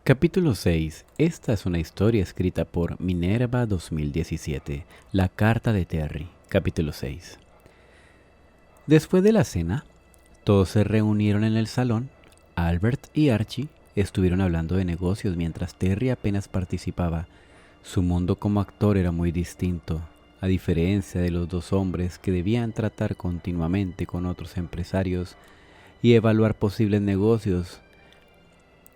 Capítulo 6. Esta es una historia escrita por Minerva 2017. La carta de Terry. Capítulo 6. Después de la cena, todos se reunieron en el salón. Albert y Archie estuvieron hablando de negocios mientras Terry apenas participaba. Su mundo como actor era muy distinto. A diferencia de los dos hombres que debían tratar continuamente con otros empresarios y evaluar posibles negocios,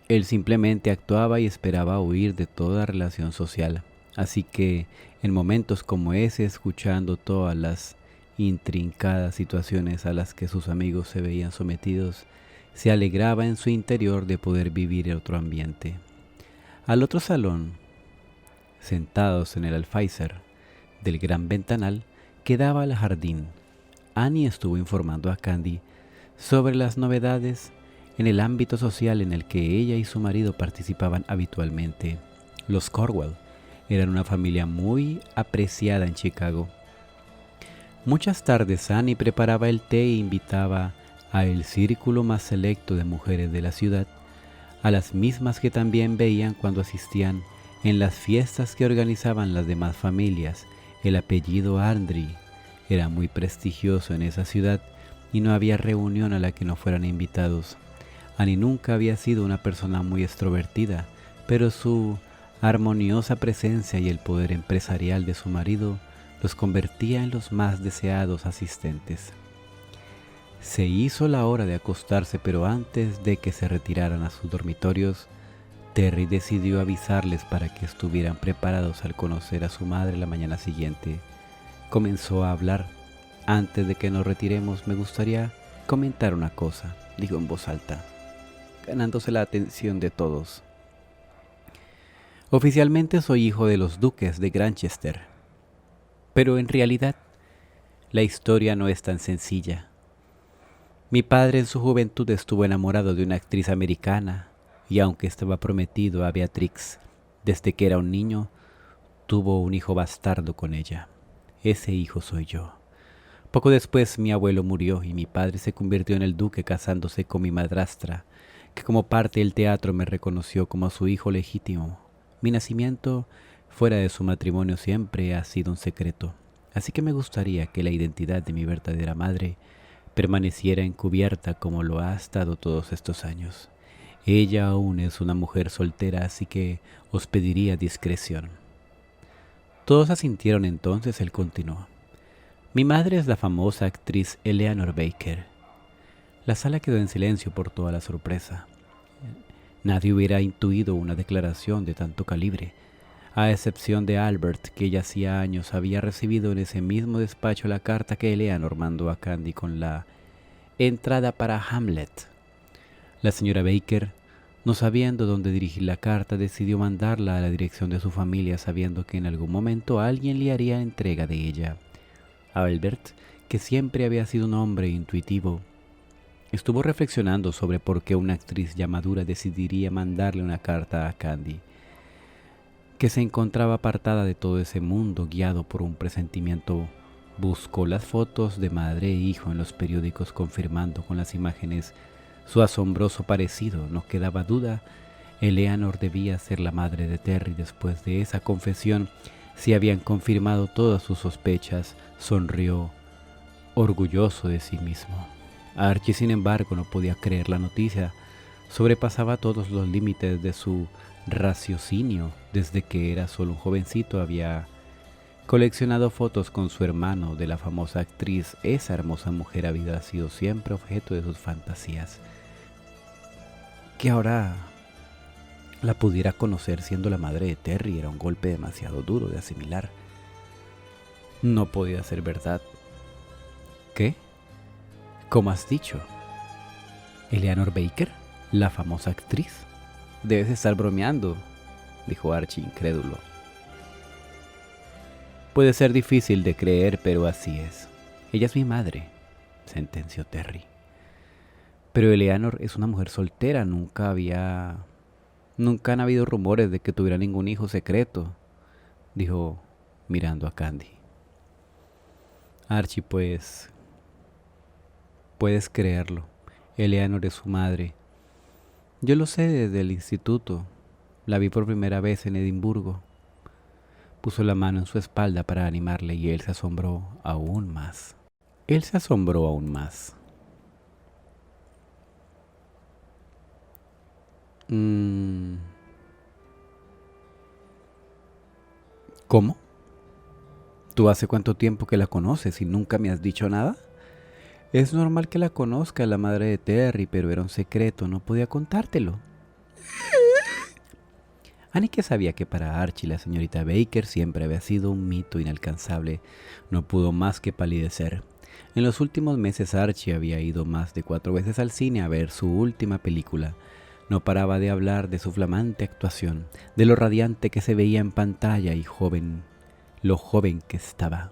él simplemente actuaba y esperaba huir de toda relación social. Así que, en momentos como ese, escuchando todas las intrincadas situaciones a las que sus amigos se veían sometidos, se alegraba en su interior de poder vivir en otro ambiente. Al otro salón, sentados en el alféizar del gran ventanal que daba al jardín, Annie estuvo informando a Candy sobre las novedades en el ámbito social en el que ella y su marido participaban habitualmente. Los Corwell eran una familia muy apreciada en Chicago. Muchas tardes Annie preparaba el té e invitaba a el círculo más selecto de mujeres de la ciudad, a las mismas que también veían cuando asistían en las fiestas que organizaban las demás familias. El apellido Andry era muy prestigioso en esa ciudad y no había reunión a la que no fueran invitados. Annie nunca había sido una persona muy extrovertida, pero su armoniosa presencia y el poder empresarial de su marido los convertía en los más deseados asistentes. Se hizo la hora de acostarse, pero antes de que se retiraran a sus dormitorios, Terry decidió avisarles para que estuvieran preparados al conocer a su madre la mañana siguiente. Comenzó a hablar. Antes de que nos retiremos, me gustaría comentar una cosa, dijo en voz alta, ganándose la atención de todos. Oficialmente soy hijo de los duques de Granchester, pero en realidad la historia no es tan sencilla. Mi padre en su juventud estuvo enamorado de una actriz americana y aunque estaba prometido a Beatrix desde que era un niño, tuvo un hijo bastardo con ella. Ese hijo soy yo. Poco después mi abuelo murió y mi padre se convirtió en el duque casándose con mi madrastra, que como parte del teatro me reconoció como su hijo legítimo. Mi nacimiento, fuera de su matrimonio, siempre ha sido un secreto, así que me gustaría que la identidad de mi verdadera madre permaneciera encubierta como lo ha estado todos estos años. Ella aún es una mujer soltera, así que os pediría discreción. Todos asintieron. Entonces él continuó. Mi madre es la famosa actriz Eleanor Baker. La sala quedó en silencio por toda la sorpresa. Nadie hubiera intuido una declaración de tanto calibre, a excepción de Albert, que ya hacía años había recibido en ese mismo despacho la carta que Eleanor mandó a Candy con la entrada para Hamlet. La señora Baker, no sabiendo dónde dirigir la carta, decidió mandarla a la dirección de su familia, sabiendo que en algún momento alguien le haría entrega de ella. Albert, que siempre había sido un hombre intuitivo, estuvo reflexionando sobre por qué una actriz ya madura decidiría mandarle una carta a Candy, que se encontraba apartada de todo ese mundo, guiado por un presentimiento. Buscó las fotos de madre e hijo en los periódicos, confirmando con las imágenes su asombroso parecido. No quedaba duda, Eleanor debía ser la madre de Terry. Después de esa confesión, se habían confirmado todas sus sospechas. Sonrió, orgulloso de sí mismo. Archie, sin embargo, no podía creer la noticia. Sobrepasaba todos los límites de su raciocinio. Desde que era solo un jovencito había coleccionado fotos con su hermano de la famosa actriz. Esa hermosa mujer había sido siempre objeto de sus fantasías. Que ahora la pudiera conocer siendo la madre de Terry era un golpe demasiado duro de asimilar. No podía ser verdad. ¿Qué? ¿Cómo has dicho? ¿Eleanor Baker? ¿La famosa actriz? Debes estar bromeando, dijo Archie, incrédulo. Puede ser difícil de creer, pero así es. Ella es mi madre, sentenció Terry. Pero Eleanor es una mujer soltera. Nunca han habido rumores de que tuviera ningún hijo secreto, dijo mirando a Candy. Archie, pues, puedes creerlo. Eleanor es su madre. Yo lo sé desde el instituto. La vi por primera vez en Edimburgo. Puso la mano en su espalda para animarle y él se asombró aún más. Él se asombró aún más. ¿Cómo? ¿Tú hace cuánto tiempo que la conoces y nunca me has dicho nada? Es normal que la conozca, la madre de Terry, pero era un secreto, no podía contártelo. Annie, que sabía que para Archie la señorita Baker siempre había sido un mito inalcanzable, no pudo más que palidecer. En los últimos meses Archie había ido más de 4 veces al cine a ver su última película. No paraba de hablar de su flamante actuación, de lo radiante que se veía en pantalla y lo joven que estaba.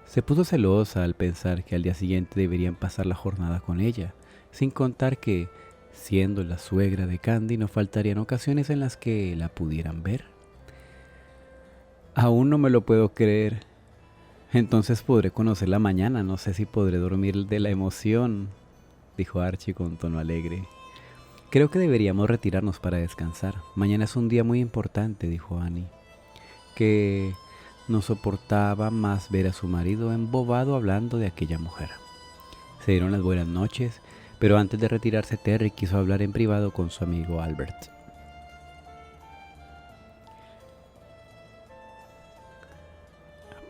Se puso celosa al pensar que al día siguiente deberían pasar la jornada con ella, sin contar que, siendo la suegra de Candy, no faltarían ocasiones en las que la pudieran ver. Aún no me lo puedo creer. Entonces podré conocerla mañana, no sé si podré dormir de la emoción, dijo Archie con tono alegre. Creo que deberíamos retirarnos para descansar. Mañana es un día muy importante, dijo Annie, que no soportaba más ver a su marido embobado hablando de aquella mujer. Se dieron las buenas noches, pero antes de retirarse Terry quiso hablar en privado con su amigo Albert.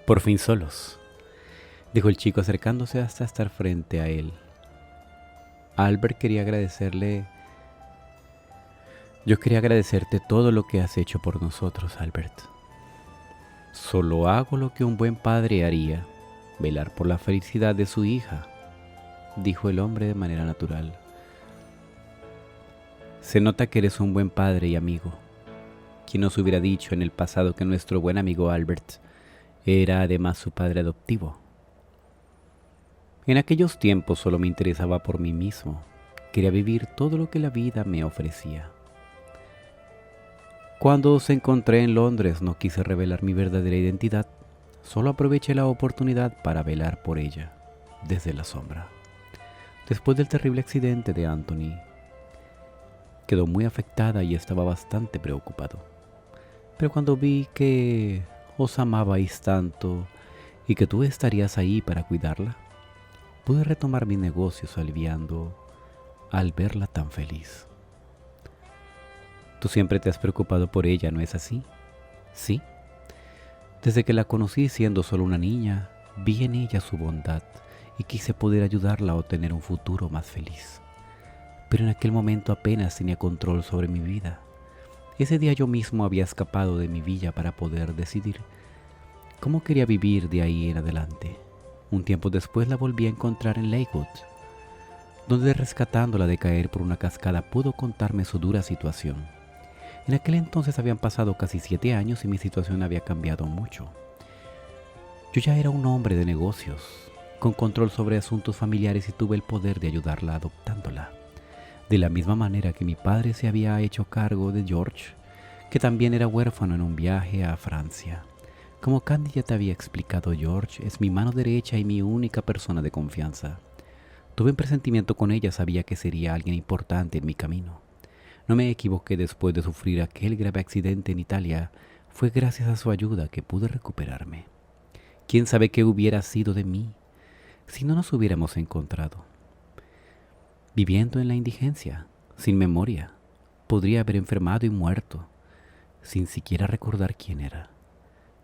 Por fin solos, dijo el chico acercándose hasta estar frente a él. Albert quería agradecerle. Yo quería agradecerte todo lo que has hecho por nosotros, Albert. Solo hago lo que un buen padre haría, velar por la felicidad de su hija, dijo el hombre de manera natural. Se nota que eres un buen padre y amigo. ¿Quién nos hubiera dicho en el pasado que nuestro buen amigo Albert era además su padre adoptivo? En aquellos tiempos solo me interesaba por mí mismo. Quería vivir todo lo que la vida me ofrecía. Cuando os encontré en Londres no quise revelar mi verdadera identidad, solo aproveché la oportunidad para velar por ella, desde la sombra. Después del terrible accidente de Anthony, quedó muy afectada y estaba bastante preocupado. Pero cuando vi que os amabais tanto y que tú estarías ahí para cuidarla, pude retomar mis negocios aliviando al verla tan feliz. Tú siempre te has preocupado por ella, ¿no es así? Sí. Desde que la conocí siendo solo una niña, vi en ella su bondad y quise poder ayudarla a obtener un futuro más feliz. Pero en aquel momento apenas tenía control sobre mi vida. Ese día yo mismo había escapado de mi villa para poder decidir cómo quería vivir de ahí en adelante. Un tiempo después la volví a encontrar en Lakewood, donde rescatándola de caer por una cascada pudo contarme su dura situación. En aquel entonces habían pasado casi 7 años y mi situación había cambiado mucho. Yo ya era un hombre de negocios, con control sobre asuntos familiares y tuve el poder de ayudarla adoptándola. De la misma manera que mi padre se había hecho cargo de George, que también era huérfano en un viaje a Francia. Como Candy ya te había explicado, George es mi mano derecha y mi única persona de confianza. Tuve un presentimiento con ella, sabía que sería alguien importante en mi camino. No me equivoqué después de sufrir aquel grave accidente en Italia. Fue gracias a su ayuda que pude recuperarme. ¿Quién sabe qué hubiera sido de mí si no nos hubiéramos encontrado? Viviendo en la indigencia, sin memoria, podría haber enfermado y muerto, sin siquiera recordar quién era.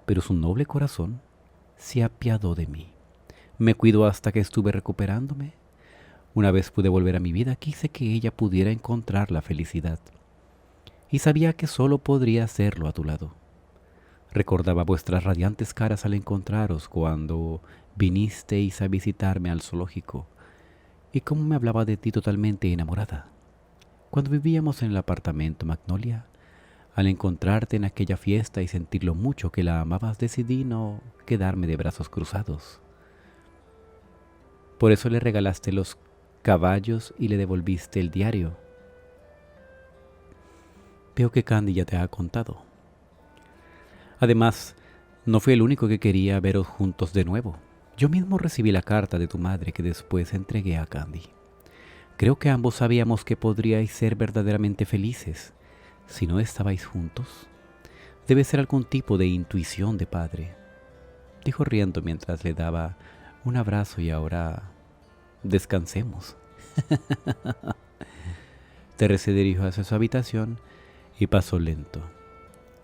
Pero su noble corazón se apiadó de mí. Me cuidó hasta que estuve recuperándome. Una vez pude volver a mi vida, quise que ella pudiera encontrar la felicidad. Y sabía que solo podría hacerlo a tu lado. Recordaba vuestras radiantes caras al encontraros cuando vinisteis a visitarme al zoológico, y cómo me hablaba de ti totalmente enamorada. Cuando vivíamos en el apartamento Magnolia, al encontrarte en aquella fiesta y sentir lo mucho que la amabas, decidí no quedarme de brazos cruzados. Por eso le regalaste los caballos y le devolviste el diario. Veo que Candy ya te ha contado. Además, no fui el único que quería veros juntos de nuevo. Yo mismo recibí la carta de tu madre que después entregué a Candy. Creo que ambos sabíamos que podríais ser verdaderamente felices Si no estabais juntos, debe ser algún tipo de intuición de padre, dijo riendo mientras le daba un abrazo. Y ahora descansemos. Terry se dirigió hacia su habitación y pasó lento.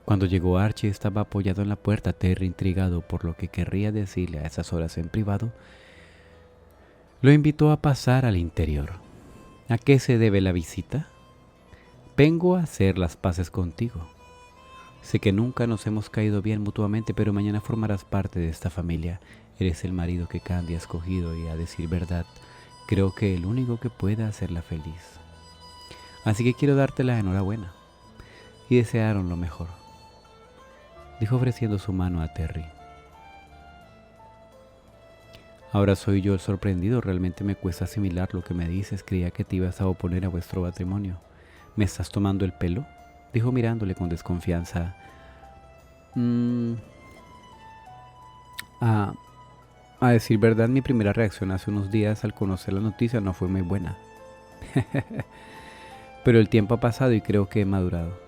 Cuando llegó, Archie estaba apoyado en la puerta. Terry, intrigado por lo que querría decirle a esas horas en privado, lo invitó a pasar al interior. ¿A qué se debe la visita? Vengo a hacer las paces contigo. Sé que nunca nos hemos caído bien mutuamente, pero mañana formarás parte de esta familia. Eres el marido que Candy ha escogido y, a decir verdad, creo que el único que pueda hacerla feliz. Así que quiero darte la enhorabuena y desearon lo mejor, dijo ofreciendo su mano a Terry. Ahora soy yo el sorprendido. Realmente me cuesta asimilar lo que me dices. Creía que te ibas a oponer a vuestro matrimonio. ¿Me estás tomando el pelo?, dijo mirándole con desconfianza. A, a decir verdad, mi primera reacción hace unos días al conocer la noticia no fue muy buena. Pero el tiempo ha pasado y creo que he madurado.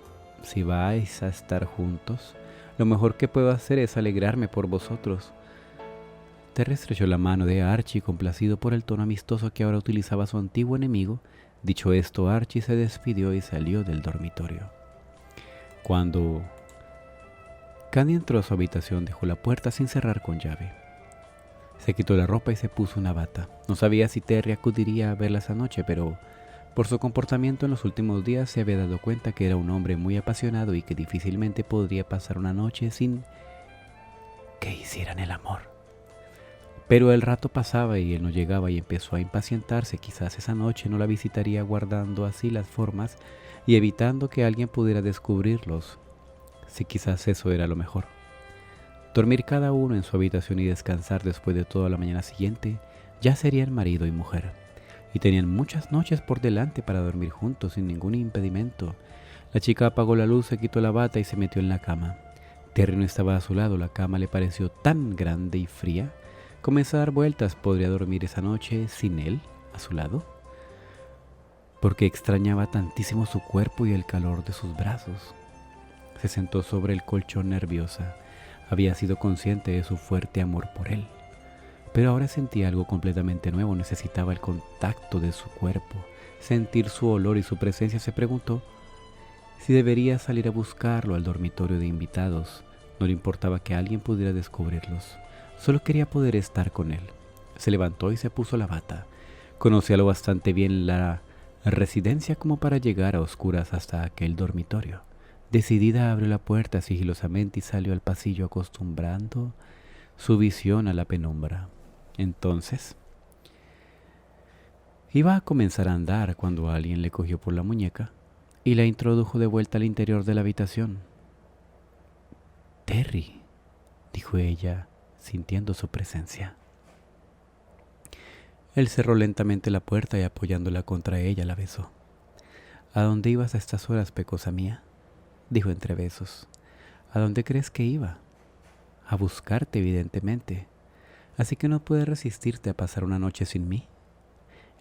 Si vais a estar juntos, lo mejor que puedo hacer es alegrarme por vosotros. Terry estrechó la mano de Archie, complacido por el tono amistoso que ahora utilizaba su antiguo enemigo. Dicho esto, Archie se despidió y salió del dormitorio. Cuando Candy entró a su habitación, dejó la puerta sin cerrar con llave. Se quitó la ropa y se puso una bata. No sabía si Terry acudiría a verla esa noche, pero por su comportamiento en los últimos días se había dado cuenta que era un hombre muy apasionado y que difícilmente podría pasar una noche sin que hicieran el amor. Pero el rato pasaba y él no llegaba y empezó a impacientarse. Quizás esa noche no la visitaría, guardando así las formas y evitando que alguien pudiera descubrirlos. Sí, quizás eso era lo mejor. Dormir cada uno en su habitación y descansar. Después de todo, la mañana siguiente ya serían marido y mujer, y tenían muchas noches por delante para dormir juntos sin ningún impedimento. La chica apagó la luz, se quitó la bata y se metió en la cama. Terry no estaba a su lado. La cama le pareció tan grande y fría. Comenzó a dar vueltas. ¿Podría dormir esa noche sin él a su lado? Porque extrañaba tantísimo su cuerpo y el calor de sus brazos. Se sentó sobre el colchón nerviosa. Había sido consciente de su fuerte amor por él, pero ahora sentía algo completamente nuevo. Necesitaba el contacto de su cuerpo, sentir su olor y su presencia. Se preguntó si debería salir a buscarlo al dormitorio de invitados. No le importaba que alguien pudiera descubrirlos. Solo quería poder estar con él. Se levantó y se puso la bata. Conocía lo bastante bien la residencia como para llegar a oscuras hasta aquel dormitorio. Decidida, abrió la puerta sigilosamente y salió al pasillo, acostumbrando su visión a la penumbra. Entonces, iba a comenzar a andar cuando alguien le cogió por la muñeca y la introdujo de vuelta al interior de la habitación. «Terry», dijo ella, sintiendo su presencia. Él cerró lentamente la puerta y, apoyándola contra ella, la besó. «¿A dónde ibas a estas horas, pecosa mía?», dijo entre besos. «¿A dónde crees que iba?». «A buscarte, evidentemente. Así que no puedes resistirte a pasar una noche sin mí»,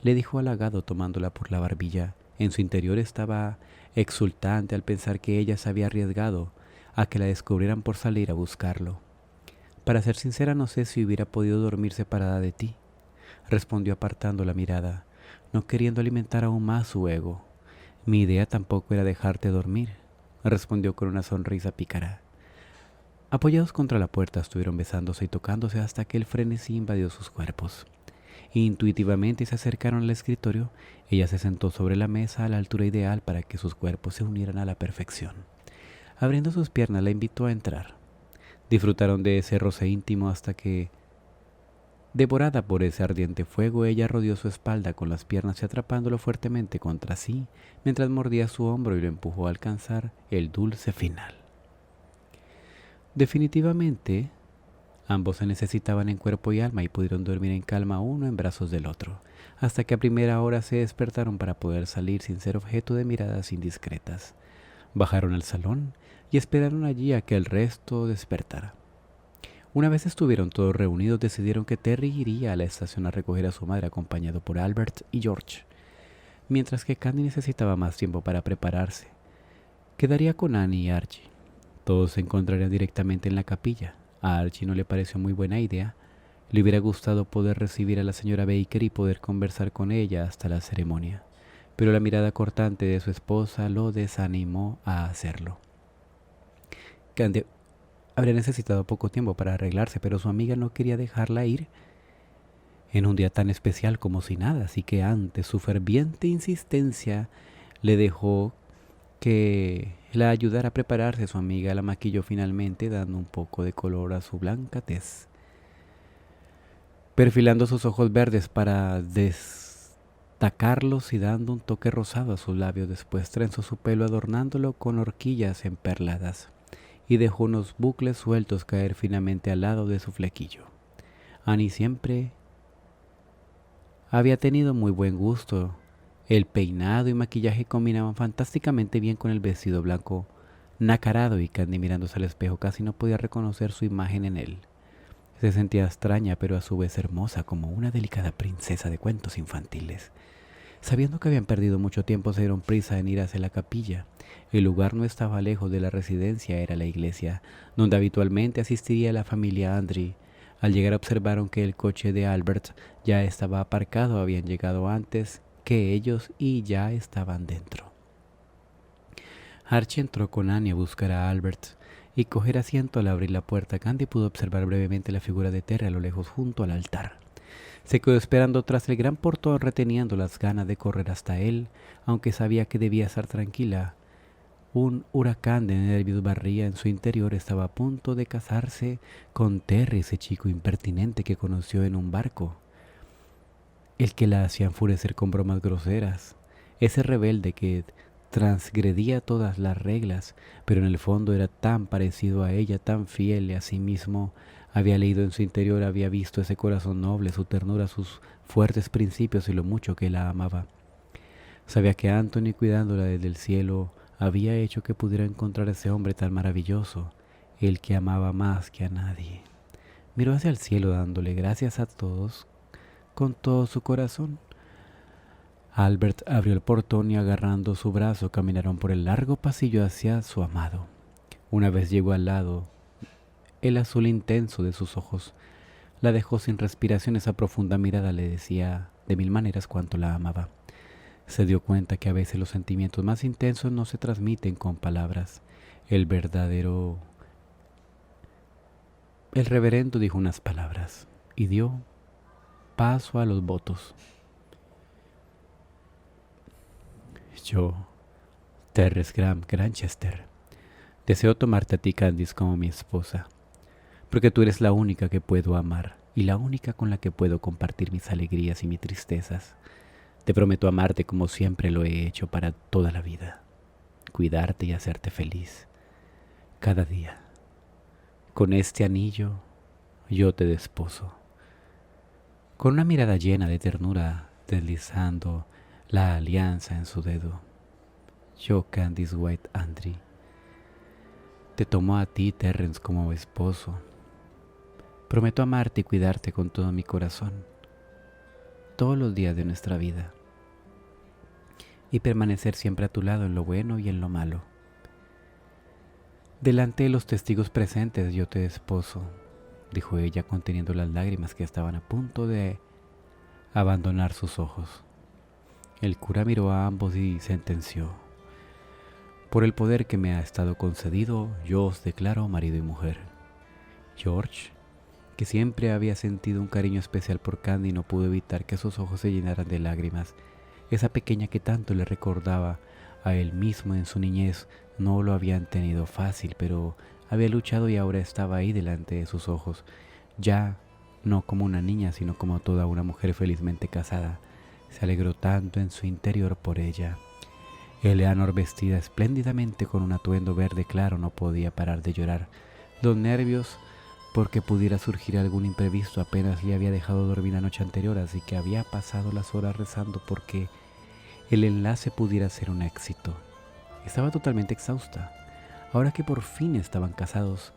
le dijo halagado, tomándola por la barbilla. En su interior estaba exultante al pensar que ella se había arriesgado a que la descubrieran por salir a buscarlo. «Para ser sincera, no sé si hubiera podido dormir separada de ti», respondió apartando la mirada, no queriendo alimentar aún más su ego. «Mi idea tampoco era dejarte dormir», respondió con una sonrisa pícara. Apoyados contra la puerta, estuvieron besándose y tocándose hasta que el frenesí invadió sus cuerpos. Intuitivamente se acercaron al escritorio. Ella se sentó sobre la mesa a la altura ideal para que sus cuerpos se unieran a la perfección. Abriendo sus piernas, la invitó a entrar. Disfrutaron de ese roce íntimo hasta que, devorada por ese ardiente fuego, ella rodeó su espalda con las piernas y, atrapándolo fuertemente contra sí, mientras mordía su hombro, y lo empujó a alcanzar el dulce final. Definitivamente, ambos se necesitaban en cuerpo y alma y pudieron dormir en calma uno en brazos del otro, hasta que a primera hora se despertaron para poder salir sin ser objeto de miradas indiscretas. Bajaron al salón y esperaron allí a que el resto despertara. Una vez estuvieron todos reunidos, decidieron que Terry iría a la estación a recoger a su madre, acompañado por Albert y George, mientras que Candy necesitaba más tiempo para prepararse. Quedaría con Annie y Archie. Todos se encontrarían directamente en la capilla. A Archie no le pareció muy buena idea. Le hubiera gustado poder recibir a la señora Baker y poder conversar con ella hasta la ceremonia, pero la mirada cortante de su esposa lo desanimó a hacerlo. Candy habría necesitado poco tiempo para arreglarse, pero su amiga no quería dejarla ir en un día tan especial como si nada, así que ante su ferviente insistencia le dejó que la ayudara a prepararse. Su amiga la maquilló finalmente, dando un poco de color a su blanca tez, perfilando sus ojos verdes para destacarlos y dando un toque rosado a sus labios. Después trenzó su pelo adornándolo con horquillas emperladas y dejó unos bucles sueltos caer finamente al lado de su flequillo. Annie siempre había tenido muy buen gusto. El peinado y maquillaje combinaban fantásticamente bien con el vestido blanco nacarado, y Candy, mirándose al espejo, casi no podía reconocer su imagen en él. Se sentía extraña, pero a su vez hermosa, como una delicada princesa de cuentos infantiles. Sabiendo que habían perdido mucho tiempo, se dieron prisa en ir hacia la capilla. El lugar no estaba lejos de la residencia, era la iglesia, donde habitualmente asistiría la familia Andre. Al llegar observaron que el coche de Albert ya estaba aparcado. Habían llegado antes que ellos y ya estaban dentro. Archie entró con Annie a buscar a Albert y coger asiento. Al abrir la puerta, Candy pudo observar brevemente la figura de Terry a lo lejos junto al altar. Se quedó esperando tras el gran portón, reteniendo las ganas de correr hasta él, aunque sabía que debía estar tranquila. Un huracán de nervios barría en su interior. Estaba a punto de casarse con Terry, ese chico impertinente que conoció en un barco, el que la hacía enfurecer con bromas groseras, ese rebelde que transgredía todas las reglas, pero en el fondo era tan parecido a ella, tan fiel a sí mismo. Había leído en su interior, había visto ese corazón noble, su ternura, sus fuertes principios y lo mucho que la amaba. Sabía que Anthony, cuidándola desde el cielo, había hecho que pudiera encontrar a ese hombre tan maravilloso, el que amaba más que a nadie. Miró hacia el cielo dándole gracias a todos con todo su corazón. Albert abrió el portón y, agarrando su brazo, caminaron por el largo pasillo hacia su amado. Una vez llegó al lado, el azul intenso de sus ojos la dejó sin respiración. Esa profunda mirada le decía de mil maneras cuánto la amaba. Se dio cuenta que a veces los sentimientos más intensos no se transmiten con palabras. El reverendo dijo unas palabras y dio paso a los votos. Yo, Terrence Graham Granchester, deseo tomarte a ti, Candice, como mi esposa, porque tú eres la única que puedo amar y la única con la que puedo compartir mis alegrías y mis tristezas. Te prometo amarte como siempre lo he hecho para toda la vida, cuidarte y hacerte feliz cada día. Con este anillo yo te desposo. Con una mirada llena de ternura, deslizando la alianza en su dedo, yo, Candice White Andre, te tomo a ti, Terrence, como esposo. Prometo amarte y cuidarte con todo mi corazón, todos los días de nuestra vida, y permanecer siempre a tu lado en lo bueno y en lo malo. Delante de los testigos presentes yo te desposo, dijo ella, conteniendo las lágrimas que estaban a punto de abandonar sus ojos. El cura miró a ambos y sentenció: por el poder que me ha estado concedido, yo os declaro marido y mujer. George, que siempre había sentido un cariño especial por Candy, no pudo evitar que sus ojos se llenaran de lágrimas. Esa pequeña que tanto le recordaba a él mismo en su niñez no lo habían tenido fácil, pero había luchado y ahora estaba ahí delante de sus ojos, ya no como una niña, sino como toda una mujer felizmente casada. Se alegró tanto en su interior por ella. Eleanor, vestida espléndidamente con un atuendo verde claro, no podía parar de llorar. Los nervios porque pudiera surgir algún imprevisto. Apenas le había dejado dormir la noche anterior, así que había pasado las horas rezando porque el enlace pudiera ser un éxito. Estaba totalmente exhausta. Ahora que por fin estaban casados,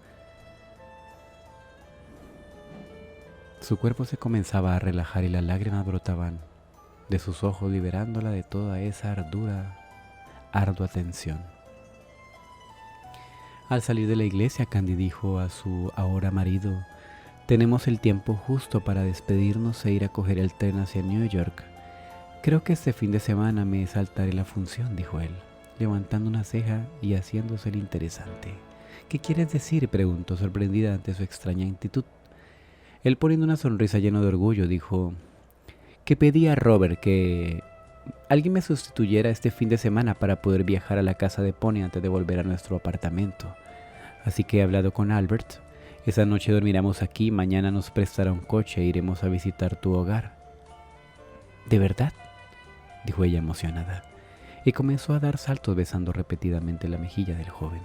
su cuerpo se comenzaba a relajar y las lágrimas brotaban de sus ojos, liberándola de toda esa ardua tensión. Al salir de la iglesia, Candy dijo a su ahora marido: «Tenemos el tiempo justo para despedirnos e ir a coger el tren hacia New York. Creo que este fin de semana me saltaré la función», dijo él, levantando una ceja y haciéndose el interesante. «¿Qué quieres decir?», preguntó, sorprendida ante su extraña actitud. Él, poniendo una sonrisa llena de orgullo, dijo que pedí a Robert que alguien me sustituyera este fin de semana para poder viajar a la casa de Pony antes de volver a nuestro apartamento. Así que he hablado con Albert. Esa noche dormiremos aquí, mañana nos prestará un coche e iremos a visitar tu hogar». «¿De verdad?», dijo ella emocionada, y comenzó a dar saltos besando repetidamente la mejilla del joven.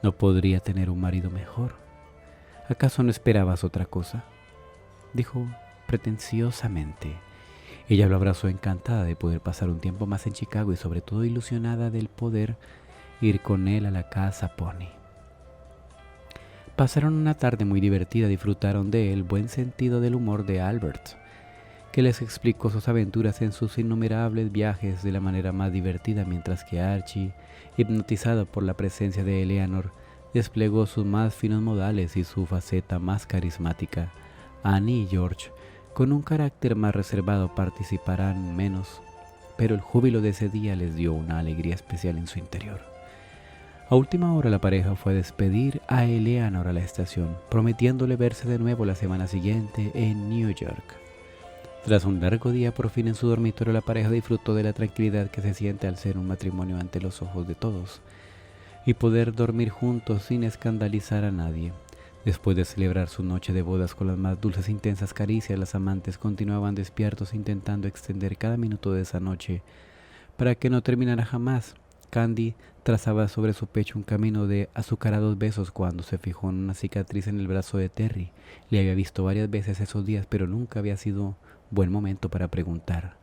«No podría tener un marido mejor. ¿Acaso no esperabas otra cosa?», dijo pretenciosamente. Ella lo abrazó, encantada de poder pasar un tiempo más en Chicago y sobre todo ilusionada del poder ir con él a la casa Pony. Pasaron una tarde muy divertida, disfrutaron del buen sentido del humor de Albert, que les explicó sus aventuras en sus innumerables viajes de la manera más divertida, mientras que Archie, hipnotizado por la presencia de Eleanor, desplegó sus más finos modales y su faceta más carismática. Annie y George, con un carácter más reservado, participarán menos, pero el júbilo de ese día les dio una alegría especial en su interior. A última hora la pareja fue a despedir a Eleanor a la estación, prometiéndole verse de nuevo la semana siguiente en New York. Tras un largo día, por fin en su dormitorio, la pareja disfrutó de la tranquilidad que se siente al ser un matrimonio ante los ojos de todos y poder dormir juntos sin escandalizar a nadie. Después de celebrar su noche de bodas con las más dulces e intensas caricias, los amantes continuaban despiertos intentando extender cada minuto de esa noche para que no terminara jamás. Candy trazaba sobre su pecho un camino de azucarados besos cuando se fijó en una cicatriz en el brazo de Terry. Le había visto varias veces esos días, pero nunca había sido buen momento para preguntar.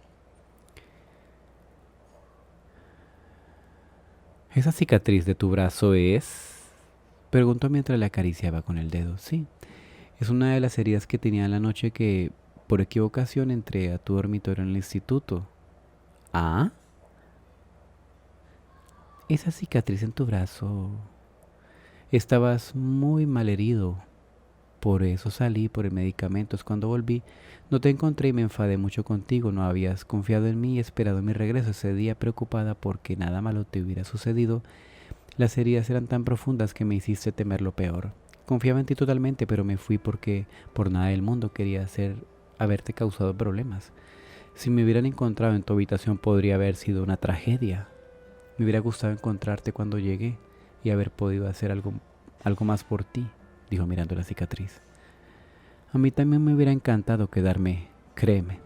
«¿Esa cicatriz de tu brazo es?», preguntó mientras le acariciaba con el dedo. «Sí, es una de las heridas que tenía la noche que, por equivocación, entré a tu dormitorio en el instituto». «¿Ah? Esa cicatriz en tu brazo. Estabas muy mal herido. Por eso salí por el medicamentos. Cuando volví, no te encontré y me enfadé mucho contigo. No habías confiado en mí y esperado mi regreso. Ese día, preocupada porque nada malo te hubiera sucedido, las heridas eran tan profundas que me hiciste temer lo peor. Confiaba en ti totalmente, pero me fui porque por nada del mundo quería haberte causado problemas. Si me hubieran encontrado en tu habitación podría haber sido una tragedia. Me hubiera gustado encontrarte cuando llegué y haber podido hacer algo más por ti», dijo mirando la cicatriz. «A mí también me hubiera encantado quedarme, créeme.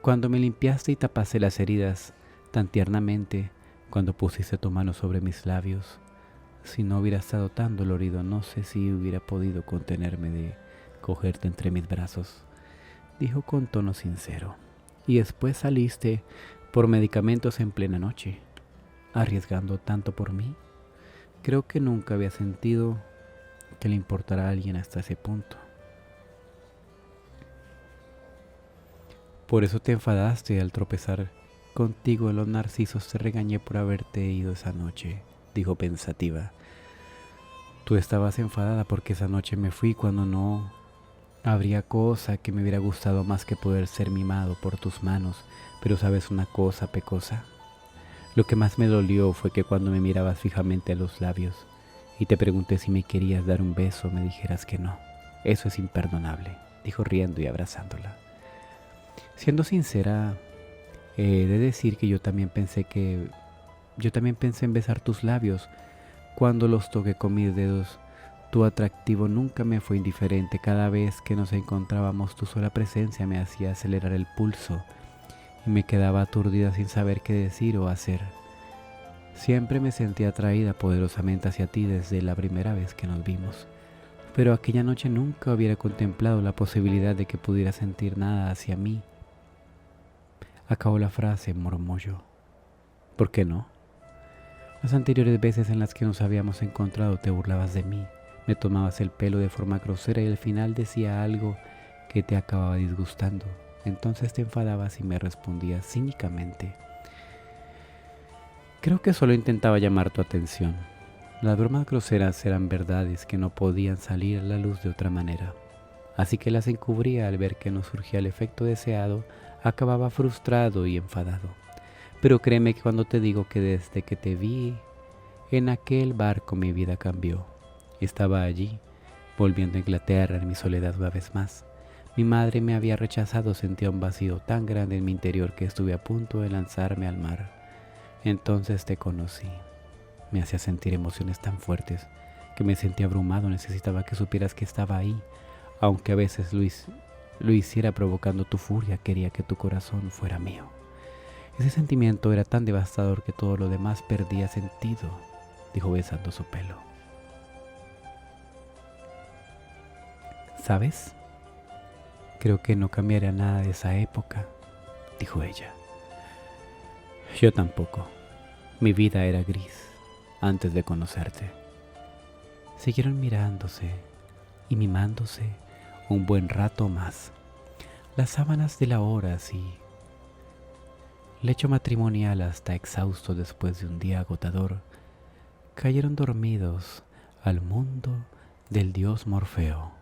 Cuando me limpiaste y tapaste las heridas tan tiernamente, cuando pusiste tu mano sobre mis labios, si no hubiera estado tan dolorido, no sé si hubiera podido contenerme de cogerte entre mis brazos», dijo con tono sincero. «Y después saliste por medicamentos en plena noche, arriesgando tanto por mí. Creo que nunca había sentido que le importara a alguien hasta ese punto. Por eso te enfadaste al tropezar contigo en los narcisos. Te regañé por haberte ido esa noche», dijo pensativa. «Tú estabas enfadada porque esa noche me fui cuando no habría cosa que me hubiera gustado más que poder ser mimado por tus manos. Pero ¿sabes una cosa, pecosa? Lo que más me dolió fue que cuando me mirabas fijamente a los labios y te pregunté si me querías dar un beso, me dijeras que no. Eso es imperdonable», dijo riendo y abrazándola. «Siendo sincera, he de decir que yo también pensé en besar tus labios cuando los toqué con mis dedos. Tu atractivo nunca me fue indiferente. Cada vez que nos encontrábamos, tu sola presencia me hacía acelerar el pulso y me quedaba aturdida sin saber qué decir o hacer. Siempre me sentí atraída poderosamente hacia ti desde la primera vez que nos vimos, pero aquella noche nunca hubiera contemplado la posibilidad de que pudiera sentir nada hacia mí». Acabó la frase en murmullo. «¿Por qué no? Las anteriores veces en las que nos habíamos encontrado te burlabas de mí, me tomabas el pelo de forma grosera y al final decía algo que te acababa disgustando. Entonces te enfadabas y me respondías cínicamente. Creo que solo intentaba llamar tu atención. Las bromas groseras eran verdades que no podían salir a la luz de otra manera, así que las encubría. Al ver que no surgía el efecto deseado, acababa frustrado y enfadado. Pero créeme que cuando te digo que desde que te vi en aquel barco mi vida cambió. Estaba allí, volviendo a Inglaterra en mi soledad una vez más. Mi madre me había rechazado, sentía un vacío tan grande en mi interior que estuve a punto de lanzarme al mar. Entonces te conocí. Me hacía sentir emociones tan fuertes que me sentía abrumado. Necesitaba que supieras que estaba ahí, aunque a veces lo hiciera provocando tu furia. Quería que tu corazón fuera mío. Ese sentimiento era tan devastador que todo lo demás perdía sentido, dijo besando su pelo. ¿Sabes? Creo que no cambiaría nada de esa época, dijo ella. Yo tampoco. Mi vida era gris antes de conocerte. Siguieron mirándose y mimándose un buen rato más. Las sábanas de la hora, sí. Lecho matrimonial hasta exhausto después de un día agotador, cayeron dormidos al mundo del dios Morfeo.